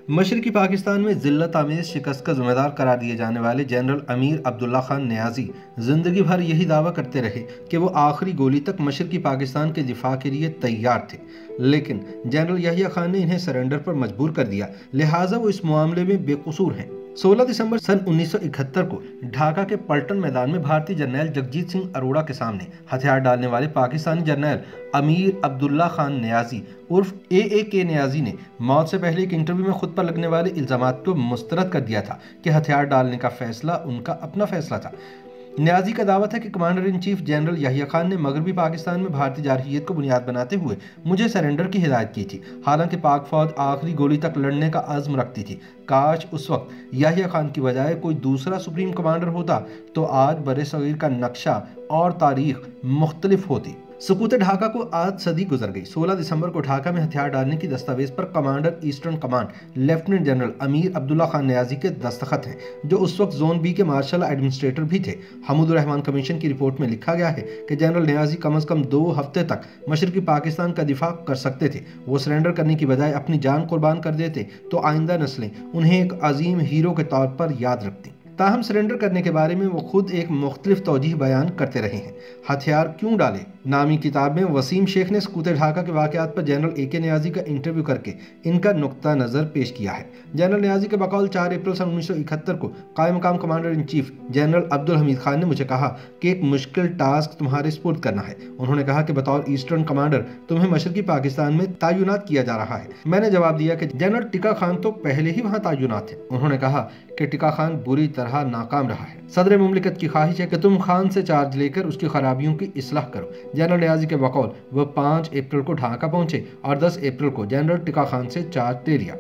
मशरकी पाकिस्तान में जिल्लत आमेज शिकस्त का जिम्मेदार करार दिए जाने वाले जनरल अमीर अब्दुल्ला खान नियाजी जिंदगी भर यही दावा करते रहे कि वो आखिरी गोली तक मशरकी पाकिस्तान के दिफा के लिए तैयार थे, लेकिन जनरल याहिया खान ने इन्हें सरेंडर पर मजबूर कर दिया, लिहाजा वो इस मामले में बेकसूर हैं। 16 दिसंबर सन 1971 को ढाका के पलटन मैदान में भारतीय जर्नैल जगजीत सिंह अरोड़ा के सामने हथियार डालने वाले पाकिस्तानी जर्नैल अमीर अब्दुल्ला खान नियाजी उर्फ AAK नियाजी ने मौत से पहले एक इंटरव्यू में खुद पर लगने वाले इल्जामात को मुस्तरद कर दिया था कि हथियार डालने का फैसला उनका अपना फैसला था। नियाजी का दावा था कि commander in chief general Yahya Khan ने मगरबी पाकिस्तान में भारतीय जारहियत को बुनियाद बनाते हुए मुझे सरेंडर की हिदायत की थी। हालांकि पाक फौज आखिरी गोली तक लड़ने का अज़्म रखती थी। काश उस वक्त याहिया खान की बजाय कोई दूसरा सुप्रीम कमांडर होता तो आज बरे सगीर का नक्शा और तारीख मुख्तलिफ होती। सुकूत ढाका को आज सदी गुजर गई। 16 दिसंबर को ढाका में हथियार डालने की दस्तावेज पर commander eastern command lieutenant general Amir Abdullah Khan Niazi के दस्तखत हैं, जो उस वक्त जोन बी के मार्शल एडमिनिस्ट्रेटर भी थे। हमीदुर रहमान कमीशन की रिपोर्ट में लिखा गया है कि जनरल नियाजी कम अज़ कम 2 हफ्ते तक मशरकी पाकिस्तान का दिफा कर सकते थे। वो सरेंडर करने की बजाय अपनी जान कुर्बान कर देते तो आइंदा नस्लें उन्हें एक अजीम हीरो के तौर पर याद रखती। ताहम सरेंडर करने के बारे में वो खुद एक मुख्तलिफ तौजीह बयान करते रहे हैं। हथियार क्यों डाले नामी किताब में वसीम शेख ने सकूत ढाका के वाक़यात पर जनरल AK नियाजी का इंटरव्यू करके इनका नुक्ता नज़र पेश किया है। जनरल नियाजी के बकौल 4 अप्रैल सन 1971 को कायम मकाम commander in chief general Abdul Hamid Khan ने मुझे कहा कि एक मुश्किल टास्क तुम्हारे स्पुर्द करना है। उन्होंने कहा कि बतौर ईस्टर्न कमांडर तुम्हें मशरकी पाकिस्तान में तैनात किया जा रहा है। मैंने जवाब दिया कि जनरल टिका खान तो पहले ही वहाँ तैनात थे। उन्होंने कहा कि टिका खान बुरी तरह नाकाम रहा है। सदर मुमलिकत की ख्वाहिश है कि तुम खान से चार्ज लेकर उसकी खराबियों की इस्लाह करो। जनरल नियाजी के बकौल वह 5 अप्रैल को ढाका पहुंचे और 10 अप्रैल को जनरल टिका खान से चार्ज ले लिया।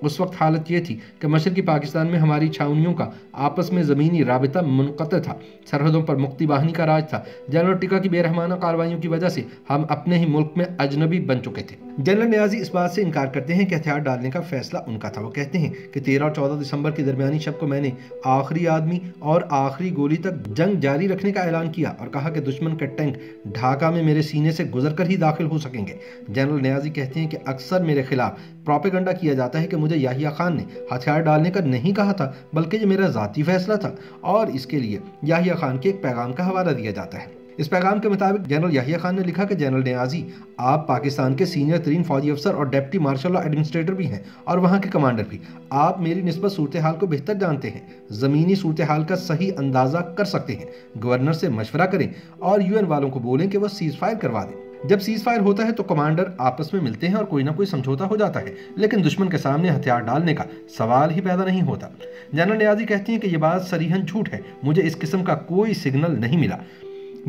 उस वक्त हालत ये थी कि मशरकी पाकिस्तान में हमारी छावनियों का आपस में ज़मीनी राबिता मुनक़ता था। सरहदों पर मुक्ति बाहिनी का राज था। जनरल टिका की बेरहमाना कार्रवाइयों की वजह से हम अपने ही मुल्क में अजनबी बन चुके थे। जनरल नियाजी इस बात से इनकार करते हैं कि हथियार डालने का फैसला उनका था। वो कहते हैं कि 13 और 14 दिसंबर की दरमियानी शब को मैंने आखिरी आदमी और आखिरी गोली तक जंग जारी रखने का ऐलान किया और कहा कि दुश्मन के टैंक ढाका में मेरे सीने से गुजर कर ही दाखिल हो सकेंगे। जनरल नियाजी कहते हैं कि अक्सर मेरे खिलाफ प्रोपेगेंडा किया जाता है कि मुझे याहिया खान ने हथियार डालने का नहीं कहा था, बल्कि ये मेरा ज़ाती फैसला था और इसके लिए याहिया खान के एक पैगाम का हवाला दिया जाता है। इस पैगाम के मुताबिक जनरल याहिया खान ने लिखा कि जनरल नियाजी, आप पाकिस्तान के सीनियर तरीन फौजी अफसर और डेप्टी मार्शल एडमिनिस्ट्रेटर भी हैं और वहाँ के कमांडर भी। आप मेरी निस्बत सूरत हाल को बेहतर जानते हैं, ज़मीनी सूरत हाल का सही अंदाज़ा कर सकते हैं। गवर्नर से मशवरा करें और UN वालों को बोलें कि वह सीज़ फायर करवा दें। जब सीज़ फायर होता है तो कमांडर आपस में मिलते हैं और कोई ना कोई समझौता हो जाता है, लेकिन दुश्मन के सामने हथियार डालने का सवाल ही पैदा नहीं होता। जनरल नियाजी कहती हैं कि यह बात सरीहन झूठ है। मुझे इस किस्म का कोई सिग्नल नहीं मिला,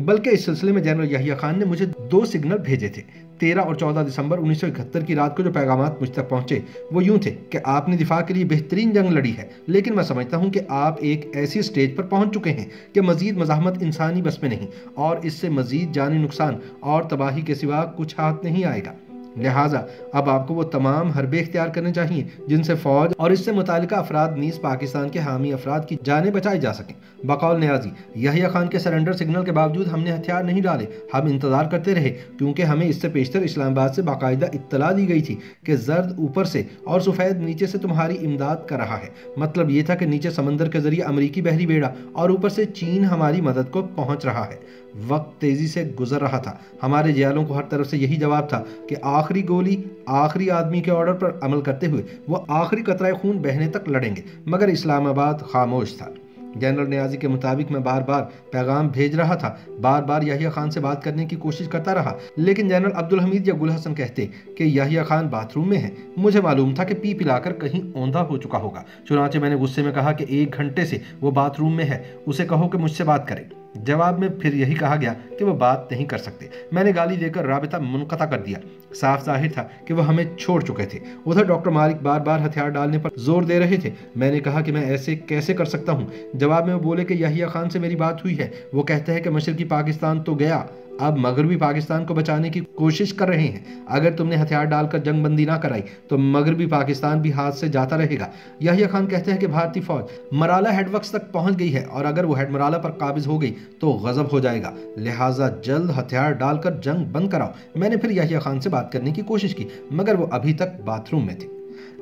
बल्कि इस सिलसिले में जनरल याहिया खान ने मुझे 2 सिग्नल भेजे थे। 13 और 14 दिसंबर 1971 की रात को जो पैगामात मुझ तक पहुंचे वो यूं थे कि आपने दिफा के लिए बेहतरीन जंग लड़ी है, लेकिन मैं समझता हूं कि आप एक ऐसी स्टेज पर पहुंच चुके हैं कि मजीद मज़ाहमत इंसानी बस में नहीं और इससे मजीद जानी नुकसान और तबाही के सिवा कुछ हाथ नहीं आएगा। लिहाजा अब आपको वो तमाम हरबे इख्तियार करने चाहिए जिनसे फौज और इससे मुतालिका अफराद नीज़ पाकिस्तान के हामी अफराद की जानें बचाई जा सकें। बकौल नियाजी, याहिया खान के सरेंडर सिग्नल के बावजूद हमने हथियार नहीं डाले। हम इंतजार करते रहे क्योंकि हमें इससे पेशतर इस्लामाबाद से बाकायदा इत्तला दी गई थी कि जर्द ऊपर से और सफ़ेद नीचे से तुम्हारी इमदाद कर रहा है। मतलब ये था कि नीचे समंदर के जरिए अमरीकी बहरी बेड़ा और ऊपर से चीन हमारी मदद को पहुंच रहा है। वक्त तेजी से गुजर रहा था। हमारे जियालों को हर तरफ से यही जवाब था कि आखिरी गोली आखिरी आदमी के ऑर्डर पर अमल करते हुए वो आखिरी कतरा खून बहने तक लड़ेंगे, मगर इस्लामाबाद खामोश था। जनरल नियाजी के मुताबिक मैं बार बार पैगाम भेज रहा था, बार बार याहिया खान से बात करने की कोशिश करता रहा, लेकिन जनरल अब्दुल हमीद या गुल हसन कहते कि याहिया खान बाथरूम में है। मुझे मालूम था कि पी पिलाकर कहीं औंधा हो चुका होगा। चुनांचे मैंने गुस्से में कहा कि 1 घंटे से वो बाथरूम में है, उसे कहो कि मुझसे बात करे। जवाब में फिर यही कहा गया कि वो बात नहीं कर सकते। मैंने गाली देकर राबिता मुनक़ता कर दिया। साफ जाहिर था कि वो हमें छोड़ चुके थे। उधर डॉक्टर मालिक बार बार हथियार डालने पर जोर दे रहे थे। मैंने कहा कि मैं ऐसे कैसे कर सकता हूँ। जवाब में वो बोले कि याहिया खान से मेरी बात हुई है। वो कहते हैं कि मशरकी पाकिस्तान तो गया, अब मगरबी पाकिस्तान को बचाने की कोशिश कर रहे हैं। अगर तुमने हथियार डालकर जंग बंदी ना कराई तो मगरबी पाकिस्तान भी हाथ से जाता रहेगा। याहिया खान कहते हैं कि भारतीय फौज मराला हेडवर्क्स तक पहुंच गई है और अगर वो हेड मराला पर काबिज हो गई तो गजब हो जाएगा, लिहाजा जल्द हथियार डालकर जंग बंद कराओ। मैंने फिर याहिया खान से बात करने की कोशिश की, मगर वो अभी तक बाथरूम में थे।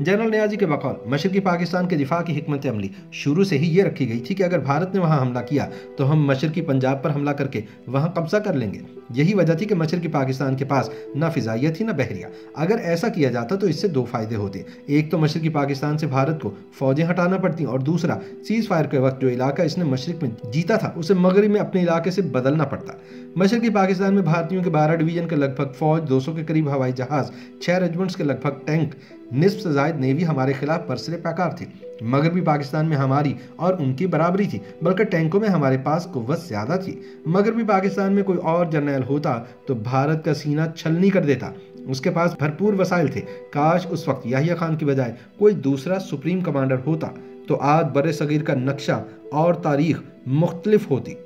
जनरल नियाज़ी के बकौल मशरकी पाकिस्तान के दिफा की हिकमत अमली शुरू से ही ये रखी गई थी कि अगर भारत ने वहाँ हमला किया तो हम मशरकी पंजाब पर हमला करके वहाँ कब्जा कर लेंगे। यही वजह थी कि मशरकी पाकिस्तान के पास ना फिजाइया थी ना बहरिया। अगर ऐसा किया जाता तो इससे दो फायदे होते, एक तो मशरकी पाकिस्तान से भारत को फौजें हटाना पड़ती और दूसरा सीज फायर के वक्त जो इलाका इसने मशरक में जीता था उसे मगरब में अपने इलाके से बदलना पड़ता। मशरकी पाकिस्तान में भारतीयों के 12 डिवीजन के लगभग फौज, 200 के करीब हवाई जहाज, 6 रेजिमेंट्स के लगभग टैंक, निस्फ से ज़ायद नेवी हमारे खिलाफ बरसरे पैकार थी। मगरबी पाकिस्तान में हमारी और उनकी बराबरी थी, बल्कि टैंकों में हमारे पास कुव्वत ज़्यादा थी। मगरबी पाकिस्तान में कोई और जर्नैल होता तो भारत का सीना छलनी कर देता। उसके पास भरपूर वसाइल थे। काश उस वक्त याहिया खान की बजाय कोई दूसरा सुप्रीम कमांडर होता तो आज बड़े सगीर का नक्शा और तारीख मुख्तलिफ होती।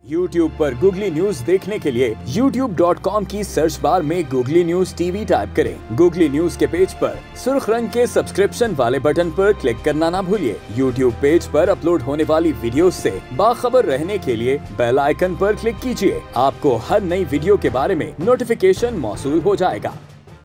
YouTube पर गूगली न्यूज देखने के लिए youtube.com की सर्च बार में गूगली न्यूज टीवी टाइप करें। गूगली न्यूज के पेज पर सुर्ख रंग के सब्सक्रिप्शन वाले बटन पर क्लिक करना ना भूलिए। YouTube पेज पर अपलोड होने वाली वीडियोस से बाखबर रहने के लिए बेल आइकन पर क्लिक कीजिए। आपको हर नई वीडियो के बारे में नोटिफिकेशन मौसूल हो जाएगा।